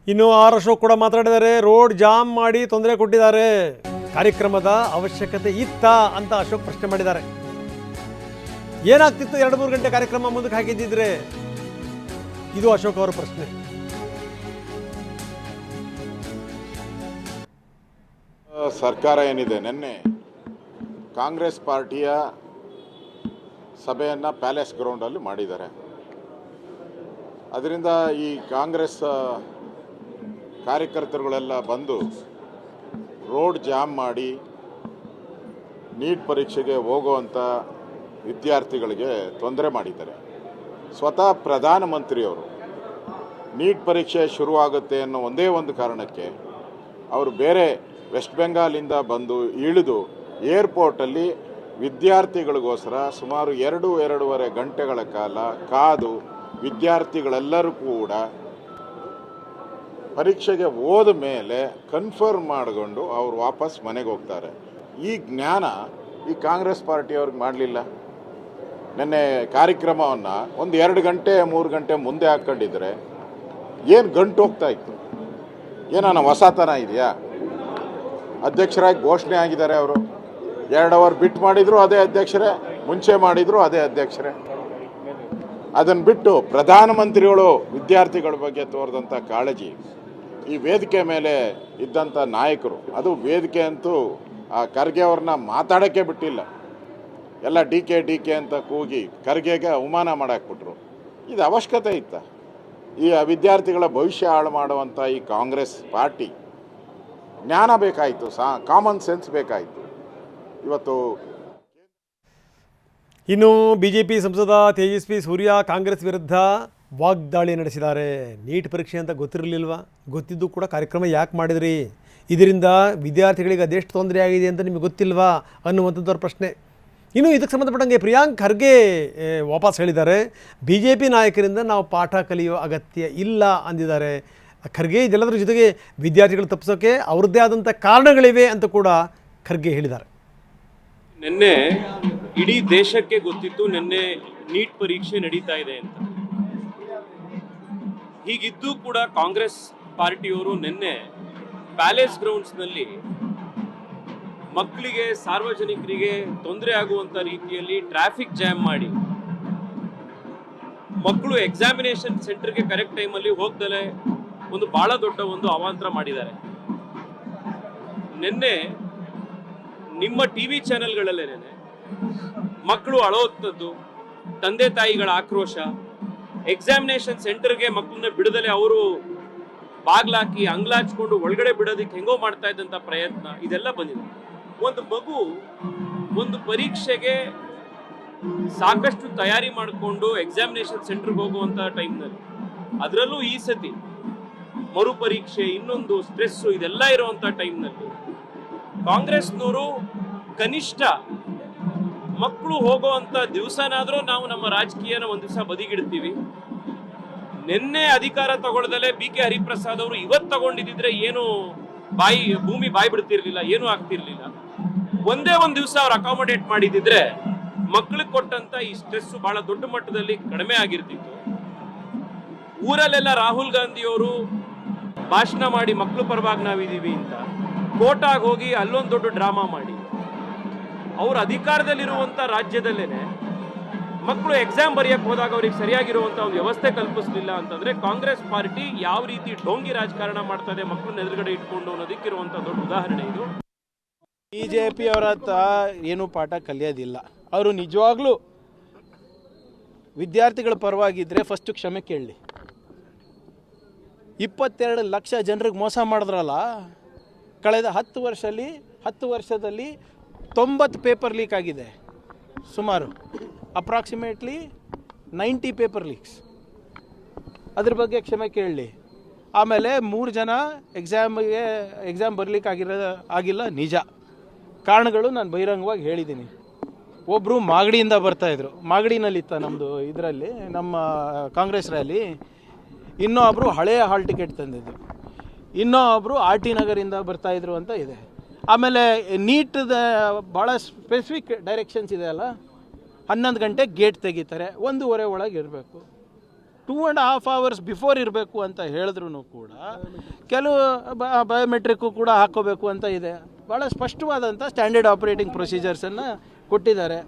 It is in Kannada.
ಇನ್ನು ಆರ್ ಅಶೋಕ್ ಕೂಡ ಮಾತಾಡಿದ್ದಾರೆ. ರೋಡ್ ಜಾಮ್ ಮಾಡಿ ತೊಂದರೆ ಕೊಟ್ಟಿದ್ದಾರೆ, ಕಾರ್ಯಕ್ರಮದ ಅವಶ್ಯಕತೆ ಇತ್ತಾ ಅಂತ ಅಶೋಕ್ ಪ್ರಶ್ನೆ ಮಾಡಿದ್ದಾರೆ. ಏನಾಗ್ತಿತ್ತು 2-3 ಗಂಟೆ ಕಾರ್ಯಕ್ರಮ ಮುಂದಕ್ಕೆ ಹಾಕಿದ್ದಿದ್ರೆ? ಇದು ಅಶೋಕ್ ಅವರ ಪ್ರಶ್ನೆ. ಸರ್ಕಾರ ಏನಿದೆ, ನಿನ್ನೆ ಕಾಂಗ್ರೆಸ್ ಪಾರ್ಟಿಯ ಸಭೆಯನ್ನು ಪ್ಯಾಲೇಸ್ ಗ್ರೌಂಡಲ್ಲಿ ಮಾಡಿದ್ದಾರೆ. ಅದರಿಂದ ಈ ಕಾಂಗ್ರೆಸ್ ಕಾರ್ಯಕರ್ತರುಗಳೆಲ್ಲ ಬಂದು ರೋಡ್ ಜಾಮ್ ಮಾಡಿ ನೀಟ್ ಪರೀಕ್ಷೆಗೆ ಹೋಗುವಂಥ ವಿದ್ಯಾರ್ಥಿಗಳಿಗೆ ತೊಂದರೆ ಮಾಡಿದ್ದಾರೆ. ಸ್ವತಃ ಪ್ರಧಾನಮಂತ್ರಿಯವರು ನೀಟ್ ಪರೀಕ್ಷೆ ಶುರುವಾಗುತ್ತೆ ಅನ್ನೋ ಒಂದೇ ಒಂದು ಕಾರಣಕ್ಕೆ ಅವರು ಬೇರೆ ವೆಸ್ಟ್ ಬೆಂಗಾಲಿಂದ ಬಂದು ಇಳಿದು ಏರ್ಪೋರ್ಟಲ್ಲಿ ವಿದ್ಯಾರ್ಥಿಗಳಿಗೋಸ್ಕರ ಸುಮಾರು 2-2.5 ಗಂಟೆಗಳ ಕಾಲ ಕಾದು ವಿದ್ಯಾರ್ಥಿಗಳೆಲ್ಲರೂ ಕೂಡ ಪರೀಕ್ಷೆಗೆ ಹೋದ ಮೇಲೆ ಕನ್ಫರ್ಮ್ ಮಾಡಿಕೊಂಡು ಅವರು ವಾಪಸ್ ಮನೆಗೆ ಹೋಗ್ತಾರೆ. ಈ ಜ್ಞಾನ ಈ ಕಾಂಗ್ರೆಸ್ ಪಾರ್ಟಿಯವ್ರಿಗೆ ಮಾಡಲಿಲ್ಲ. ನಿನ್ನೆ ಕಾರ್ಯಕ್ರಮವನ್ನು ಒಂದು 2 ಗಂಟೆ 3 ಗಂಟೆ ಮುಂದೆ ಹಾಕ್ಕೊಂಡಿದ್ರೆ ಏನು ಗಂಟು ಹೋಗ್ತಾ ಇತ್ತು? ಏನಾನ ಹೊಸತನ ಇದೆಯಾ? ಅಧ್ಯಕ್ಷರಾಗಿ ಘೋಷಣೆ ಆಗಿದ್ದಾರೆ. ಅವರು 2 ಅವರ್ ಬಿಟ್ಟು ಮಾಡಿದ್ರು ಅದೇ ಅಧ್ಯಕ್ಷರೇ, ಮುಂಚೆ ಮಾಡಿದ್ರು ಅದೇ ಅಧ್ಯಕ್ಷರೇ. ಅದನ್ನು ಬಿಟ್ಟು ಪ್ರಧಾನಮಂತ್ರಿಗಳು ವಿದ್ಯಾರ್ಥಿಗಳ ಬಗ್ಗೆ ತೋರಿದಂಥ ಕಾಳಜಿ, ಈ ವೇದಿಕೆ ಮೇಲೆ ಇದ್ದಂಥ ನಾಯಕರು, ಅದು ವೇದಿಕೆ ಅಂತೂ ಆ ಖರ್ಗೆ ಅವ್ರನ್ನ ಮಾತಾಡೋಕ್ಕೆ ಬಿಟ್ಟಿಲ್ಲ. ಎಲ್ಲ ಡಿ ಕೆ ಅಂತ ಕೂಗಿ ಖರ್ಗೆಗೆ ಅವಮಾನ ಮಾಡಾಕ್ಬಿಟ್ರು. ಇದು ಅವಶ್ಯಕತೆ ಇತ್ತ? ಈ ವಿದ್ಯಾರ್ಥಿಗಳ ಭವಿಷ್ಯ ಹಾಳು ಮಾಡುವಂಥ ಈ ಕಾಂಗ್ರೆಸ್ ಪಾರ್ಟಿ ಜ್ಞಾನ ಬೇಕಾಯಿತು, ಕಾಮನ್ ಸೆನ್ಸ್ ಬೇಕಾಯಿತು. ಇವತ್ತು ಇನ್ನು ಬಿಜೆಪಿ ಸಂಸದ ತೇಜಸ್ವಿ ಸೂರ್ಯ ಕಾಂಗ್ರೆಸ್ ವಿರುದ್ಧ ವಾಗ್ದಾಳಿ ನಡೆಸಿದ್ದಾರೆ. ನೀಟ್ ಪರೀಕ್ಷೆ ಅಂತ ಗೊತ್ತಿರಲಿಲ್ವಾ? ಗೊತ್ತಿದ್ದು ಕೂಡ ಕಾರ್ಯಕ್ರಮ ಯಾಕೆ ಮಾಡಿದ್ರಿ? ಇದರಿಂದ ವಿದ್ಯಾರ್ಥಿಗಳಿಗೆ ಅದೆಷ್ಟು ತೊಂದರೆ ಆಗಿದೆ ಅಂತ ನಿಮಗೆ ಗೊತ್ತಿಲ್ವಾ ಅನ್ನುವಂಥದ್ದವ್ರ ಪ್ರಶ್ನೆ. ಇನ್ನು ಇದಕ್ಕೆ ಸಂಬಂಧಪಟ್ಟಂಗೆ ಪ್ರಿಯಾಂಕ್ ಖರ್ಗೆ ವಾಪಸ್ ಹೇಳಿದ್ದಾರೆ, ಬಿ ಜೆ ಪಿ ನಾಯಕರಿಂದ ನಾವು ಪಾಠ ಕಲಿಯೋ ಅಗತ್ಯ ಇಲ್ಲ ಅಂದಿದ್ದಾರೆ. ಖರ್ಗೆ ಇದೆಲ್ಲದರ ಜೊತೆಗೆ ವಿದ್ಯಾರ್ಥಿಗಳು ತಪ್ಪಿಸೋಕೆ ಅವ್ರದ್ದೇ ಆದಂಥ ಕಾರಣಗಳಿವೆ ಅಂತ ಕೂಡ ಖರ್ಗೆ ಹೇಳಿದ್ದಾರೆ. ನಿನ್ನೆ ಇಡೀ ದೇಶಕ್ಕೆ ಗೊತ್ತಿತ್ತು ನಿನ್ನೆ ನೀಟ್ ಪರೀಕ್ಷೆ ನಡೀತಾ ಇದೆ ಅಂತ. ಹೀಗಿದ್ದು ಕೂಡ ಕಾಂಗ್ರೆಸ್ ಪಾರ್ಟಿಯವರು ನಿನ್ನೆ ಪ್ಯಾಲೇಸ್ ಗ್ರೌಂಡ್ಸ್ನಲ್ಲಿ ಮಕ್ಕಳಿಗೆ, ಸಾರ್ವಜನಿಕರಿಗೆ ತೊಂದರೆ ಆಗುವಂಥ ರೀತಿಯಲ್ಲಿ ಟ್ರಾಫಿಕ್ ಜಾಮ್ ಮಾಡಿ ಮಕ್ಕಳು ಎಕ್ಸಾಮಿನೇಷನ್ ಸೆಂಟರ್ಗೆ ಕರೆಕ್ಟ್ ಟೈಮಲ್ಲಿ ಹೋಗ್ದಲೇ ಒಂದು ಬಹಳ ದೊಡ್ಡ ಒಂದು ಅವಾಂತರ ಮಾಡಿದ್ದಾರೆ. ನಿನ್ನೆ ನಿಮ್ಮ ಟಿವಿ ಚಾನೆಲ್ಗಳಲ್ಲೇನೆ ಮಕ್ಕಳು ಅಳೋತ್ತದ್ದು, ತಂದೆ ತಾಯಿಗಳ ಆಕ್ರೋಶ, ಎಕ್ಸಾಮಿನೇಷನ್ ಸೆಂಟರ್ಗೆ ಮಕ್ಕಳನ್ನ ಬಿಡದಲೆ ಅವರು ಬಾಗ್ಲಾಕಿ ಅಂಗ್ಲಾಚ್ಕೊಂಡು ಒಳಗಡೆ ಬಿಡೋದಕ್ಕೆ ಹೆಂಗೋ ಮಾಡ್ತಾ ಇದ್ದಂಥ ಪ್ರಯತ್ನ, ಇದೆಲ್ಲ ಬಂದಿದೆ. ಒಂದು ಮಗು ಒಂದು ಪರೀಕ್ಷೆಗೆ ಸಾಕಷ್ಟು ತಯಾರಿ ಮಾಡಿಕೊಂಡು ಎಕ್ಸಾಮಿನೇಷನ್ ಸೆಂಟರ್ಗೆ ಹೋಗುವಂಥ ಟೈಮ್ನಲ್ಲಿ, ಅದರಲ್ಲೂ ಈ ಸತಿ ಮರುಪರೀಕ್ಷೆ, ಇನ್ನೊಂದು ಸ್ಟ್ರೆಸ್ಸು, ಇದೆಲ್ಲ ಇರುವಂಥ ಟೈಮ್ನಲ್ಲಿ ಕಾಂಗ್ರೆಸ್ನವರು ಕನಿಷ್ಠ ಮಕ್ಕಳು ಹೋಗುವಂಥ ದಿವಸನಾದರೂ ನಾವು ನಮ್ಮ ರಾಜಕೀಯನ ಒಂದು ದಿವಸ ಬದಿಗಿಡ್ತೀವಿ. ನಿನ್ನೆ ಅಧಿಕಾರ ತಗೊಳ್ದಲೆ ಬಿ ಕೆ ಹರಿಪ್ರಸಾದ್ ಅವರು ಇವತ್ತು ತಗೊಂಡಿದ್ದಿದ್ರೆ ಏನು ಭೂಮಿ ಬಾಯಿ ಬಿಡ್ತಿರ್ಲಿಲ್ಲ, ಏನೂ ಆಗ್ತಿರ್ಲಿಲ್ಲ. ಒಂದೇ ಒಂದು ದಿವಸ ಅವ್ರು ಅಕಾಮಡೇಟ್ ಮಾಡಿದಿದ್ರೆ ಮಕ್ಕಳಿಗೆ ಕೊಟ್ಟಂತ ಈ ಸ್ಟ್ರೆಸ್ ಬಹಳ ದೊಡ್ಡ ಮಟ್ಟದಲ್ಲಿ ಕಡಿಮೆ ಆಗಿರ್ತಿತ್ತು. ಊರಲ್ಲೆಲ್ಲ ರಾಹುಲ್ ಗಾಂಧಿ ಅವರು ಭಾಷಣ ಮಾಡಿ ಮಕ್ಕಳು ಪರವಾಗಿ ನಾವಿದ್ದೀವಿ ಅಂತ ಕೋಟಾಗಿ ಹೋಗಿ ಅಲ್ಲೊಂದು ದೊಡ್ಡ ಡ್ರಾಮಾ ಮಾಡಿ ಅವ್ರ ಅಧಿಕಾರದಲ್ಲಿರುವಂಥ ರಾಜ್ಯದಲ್ಲೇನೆ ಮಕ್ಕಳು ಎಕ್ಸಾಮ್ ಬರೆಯಕ್ಕೆ ಹೋದಾಗ ಅವ್ರಿಗೆ ಸರಿಯಾಗಿರುವಂಥ ಒಂದು ವ್ಯವಸ್ಥೆ ಕಲ್ಪಿಸಲಿಲ್ಲ ಅಂತಂದ್ರೆ ಕಾಂಗ್ರೆಸ್ ಪಾರ್ಟಿ ಯಾವ ರೀತಿ ಢೋಂಗಿ ರಾಜಕಾರಣ ಮಾಡ್ತದೆ ಮಕ್ಕಳನ್ನ ಎದುರುಗಡೆ ಇಟ್ಕೊಂಡು ಅನ್ನೋದಕ್ಕಿರುವಂಥ ದೊಡ್ಡ ಉದಾಹರಣೆ ಇದು. ಬಿಜೆಪಿ ಅವರ ಹತ್ರ ಏನು ಪಾಠ ಕಲಿಯೋದಿಲ್ಲ. ಅವರು ನಿಜವಾಗ್ಲೂ ವಿದ್ಯಾರ್ಥಿಗಳ ಪರವಾಗಿದ್ದರೆ ಫಸ್ಟು ಕ್ಷಮೆ ಕೇಳಲಿ. 22 ಲಕ್ಷ ಜನರಿಗೆ ಮೋಸ ಮಾಡಿದ್ರಲ್ಲ, ಕಳೆದ 10 ವರ್ಷದಲ್ಲಿ 90 ಪೇಪರ್ ಲೀಕ್ ಆಗಿದೆ. ಸುಮಾರು ಅಪ್ರಾಕ್ಸಿಮೇಟ್ಲಿ 90 ಪೇಪರ್ ಲೀಕ್ಸ್. ಅದ್ರ ಬಗ್ಗೆ ಕ್ಷಮೆ ಕೇಳಲಿ. ಆಮೇಲೆ 3 ಜನ ಎಕ್ಸಾಮ್ ಬರಲಿಕ್ಕೆ ಆಗಿಲ್ಲ, ನಿಜ. ಕಾರಣಗಳು ನಾನು ಬಹಿರಂಗವಾಗಿ ಹೇಳಿದ್ದೀನಿ. ಒಬ್ಬರು ಮಾಗಡಿಯಿಂದ ಬರ್ತಾಯಿದ್ರು, ಮಾಗಡಿನಲ್ಲಿತ್ತ ನಮ್ಮದು ಇದರಲ್ಲಿ ನಮ್ಮ ಕಾಂಗ್ರೆಸ್ ರ್ಯಾಲಿ. ಇನ್ನೊಬ್ಬರು ಹಳೆಯ ಹಾಲ್ ಟಿಕೆಟ್ ತಂದಿದ್ದು, ಇನ್ನೊಬ್ಬರು ಆರ್ ಟಿ ನಗರಿಂದ ಬರ್ತಾಯಿದ್ರು ಅಂತ ಇದೆ. ಆಮೇಲೆ ನೀಟ್ದ ಭಾಳ ಸ್ಪೆಸಿಫಿಕ್ ಡೈರೆಕ್ಷನ್ಸ್ ಇದೆ ಅಲ್ಲ, 11 ಗಂಟೆ ಗೇಟ್ ತೆಗಿತಾರೆ, 1:15 ಒಳಗೆ ಇರಬೇಕು. 2.5 hours ಬಿಫೋರ್ ಇರಬೇಕು ಅಂತ ಹೇಳಿದ್ರು ಕೂಡ ಕೆಲವು ಬಯೋಮೆಟ್ರಿಕ್ಕು ಕೂಡ ಹಾಕ್ಕೋಬೇಕು ಅಂತ ಇದೆ. ಭಾಳ ಸ್ಪಷ್ಟವಾದಂಥ ಸ್ಟ್ಯಾಂಡರ್ಡ್ ಆಪರೇಟಿಂಗ್ ಪ್ರೊಸೀಜರ್ಸನ್ನು ಕೊಟ್ಟಿದ್ದಾರೆ.